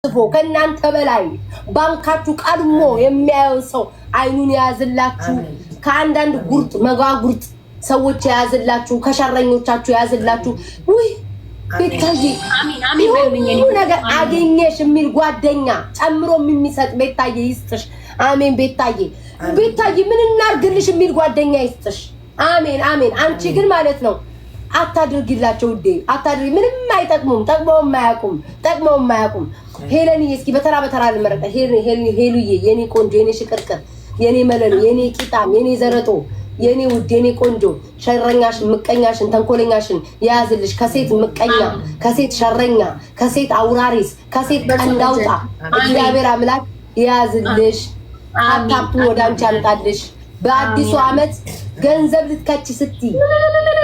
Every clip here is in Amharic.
ከእናንተ በላይ ባንካችሁ ቀድሞ የሚያየው ሰው አይኑን ያዝላችሁ ከአንዳንድ ጉርጥ መጋጉርጥ ሰዎች ያዝላችሁ ከሸረኞቻችሁ ያዝላችሁ ወይ ቤታዬ አሜን አሜን በልኝ ነገር አገኘሽ የሚል ጓደኛ ጨምሮ የሚሰጥ ቤታዬ ይስጥሽ አሜን ቤታዬ ምን እናርግልሽ የሚል ጓደኛ ይስጥሽ አሜን አሜን አንቺ ግን ማለት ነው አታድርጊላቸው ውዴ አታድርጊ ምንም አይጠቅሙም ጠቅመውም ማያቁም ሄለኒ እስኪ በተራ ልመረቀ ሄሉዬ የኔ ቆንጆ የኔ ሽቅርቅር የኔ መለሉ የኔ ቂጣም የኔ ዘረጦ የኔ ውድ የኔ ቆንጆ ሸረኛሽን ምቀኛሽን ተንኮለኛሽን ያዝልሽ ከሴት ምቀኛ ከሴት ሸረኛ ከሴት አውራሪስ ከሴት ቀንዳውጣ እግዚአብሔር አምላክ ያዝልሽ አታፕ ወዳንቺ አምጣልሽ በአዲሱ አመት ገንዘብ ልትከቺ ስቲ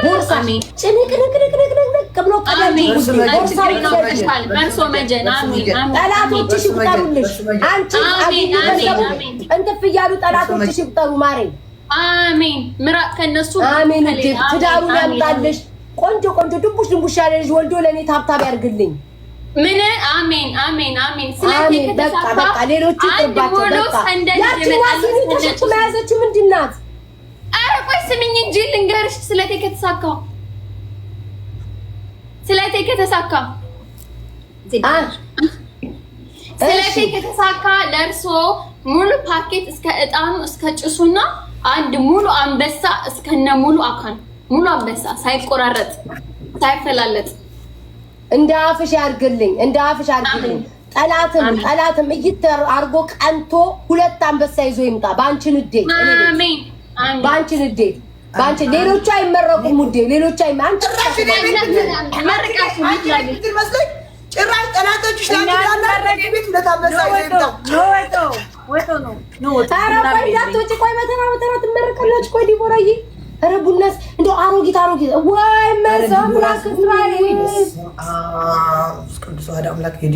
ቦርሳ ጭንቅንቅንቅንቅንቅ ብሎ ቀዳሚ ቦርሳ በርሶ መጀን አሜን ጠላቶችሽ ይቁጠሩልሽ አንቺ አሜን እንትፍ እያሉ ጠላቶችሽ ይቁጠሩ ማሬ አሜን ምራቅ ከነሱ አሜን ትዳሩን ያምጣልሽ ቆንጆ ድንቡሽ ያለ ልጅ ወልዶ ለኔ ታብታብ ያርግልኝ ምን አሜን ስለዚህ ከተሳካ ሌሎቹ ጥባቸው በቃ ያቺ ዋሲኒ ተሸክማ ያዘችው ምንድናት አረ ቆይ ስሚኝ እንጂ ልንገርሽ ስለቴ ከተሳካ ለርሶ ሙሉ ፓኬት እስከ እጣኑ እስከ ጭሱና አንድ ሙሉ አንበሳ እስከነ ሙሉ አካል ሙሉ አንበሳ ሳይቆራረጥ ሳይፈላለጥ እንደ አፍሽ ያርግልኝ ጠላትም እይተር አርጎ ቀንቶ ሁለት አንበሳ ይዞ ይምጣ ባንቺ ንዴት አሜን ባንቺ ንዴት ባንቺ ሌሎቹ አይመረቁም ውዴ ሌሎቹ አንቺ ጭራሽ ጠላቶችሽ ለአንድ ቤት ለታበሳ ቆይ በተራ ትመረቃላችሁ ቆይ ዲቦራዬ ኧረ ቡናስ እንደው አሮጊት ወይ መሰምላክ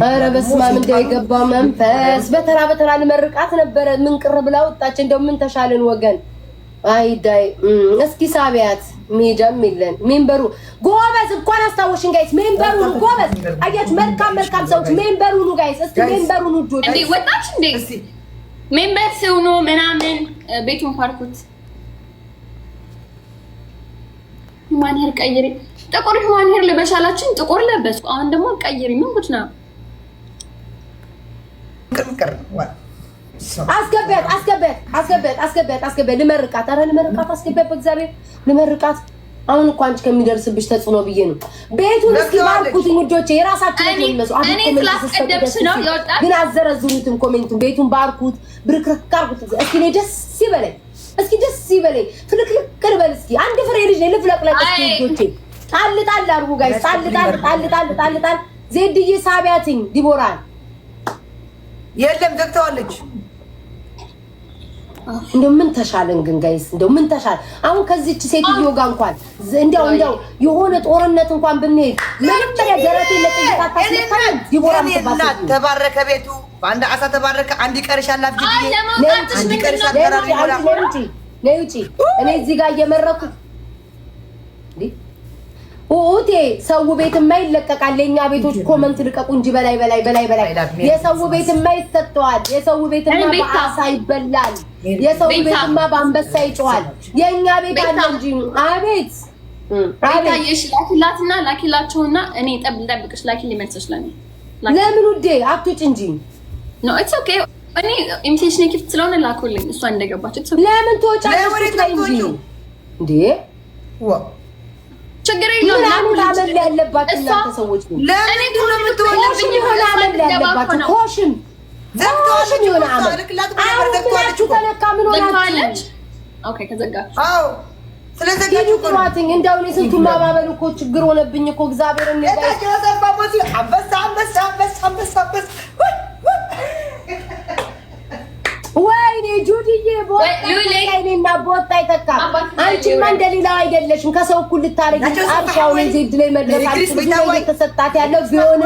ኧረ በስመ አብ እንደው የገባው መንፈስ በተራ ልመርቃት ነበረ ምን ቅር ብላ ወጣች እንደው ምን ተሻለን ወገን አይዳይ እስኪ ሳቢያት ሜዳም ይለን ሜምበሩ ጎበዝ እንኳን አስታወሽን ጋይስ ሜምበሩ ጎበዝ አያችሁ መልካም ሰዎች ሜምበሩ ነው ጋይስ እስኪ ሜምበሩ ነው ጆ እንዴ ወጣች እንዴ ሜምበር ሲሆኑ ምናምን ቤቱን ፓርኩት ማንሄር ቀይሪ ጥቁር ማንሄር ለበሻላችን ጥቁር ለበስኩ አሁን ደግሞ ቀይሪ ምን ጉድ ነው ቅርቅር አስገበት ልመርቃት አስገበት በእግዚአብሔር ልመርቃት አሁን እኮ አንቺ ከሚደርስብሽ ተጽኖ ብዬ ነው ቤቱን እስኪ ባርኩት ሙጆቼ የራሳችሁ ነው የሚመስለው እኔ ስላስቀደምሽ ነው ያወጣት ግን አዘረዝሩትም ኮሜንቱን ቤቱን ባርኩት ብርክርክ አርጉት እስኪ ደስ ይበለኝ ፍልቅልቅ ልበል እስኪ አንድ ፍሬ ልጅ ልፍለቅለቅ እስኪ ሙጆቼ ጣል አርጉ ጋይስ ጣል ዜድዬ ሳቢያትኝ ዲቦራን የለም ዘግተዋለች እንደው ምን ተሻለን ግን ጋይስ እንደው ምን ተሻለ አሁን ከዚህች ሴትዮ ጋር እንኳን እንደው የሆነ ጦርነት እንኳን ብንሄድ ምንም ደረቴ ለጥይት ታስነካኝ ዲቦራ ምትባል ተባረከ ቤቱ አንድ አሳ ተባረከ አንድ ይቀርሻል አፍጂ አንድ ይቀርሻል ነውጪ እኔ እዚህ ጋር እየመረኩ ኦቴ ሰው ቤት የማይለቀቃል ለኛ ቤቶች ኮመንት ልቀቁ እንጂ በላይ የሰው ቤት የማይሰጠዋል የሰው ቤትማ በአሳ ይበላል የሰው ቤትማ በአንበሳ ይጮሃል የኛ ቤት አለ እንጂ አቤት ታየሽ ላኪላቸውና እኔ ጠብቅሽ ላኪልኝ መልሰሽ ለምን ውዴ አትውጭ እንጂ ኖ ኢትስ ኦኬ እኔ ኢንቪቴሽን ጊፍት ስለሆነ ላኩልኝ እሷ እንደገባች ለምን ትወጫለሽ እንጂ እንዴ ችግር የለውም ለምን አመል ያለባችሁ እናንተ ሰዎች ነው ለምን ነው የምትወልብኝ ሆነ አመል ያለባችሁ ኮሽን ዘግቶሽ ይሆነ አመል አሁን ተለካ ምን ሆናለች ኦኬ ከዘጋች አዎ ስለዘጋችሁ ቁራትኝ እንደው እኔ ስንቱን ማባበል እኮ ችግር ሆነብኝ እኮ እግዚአብሔር ወይኔ ጁዲዬ ቦታይኔና ቦታ ይተካ አንቺማ እንደሌላው አይደለሽም ከሰው እኩል ልታረጊ አርሻው ዜድ ላይ መድረስ አልኩ የተሰጣት ያለው ቢሆን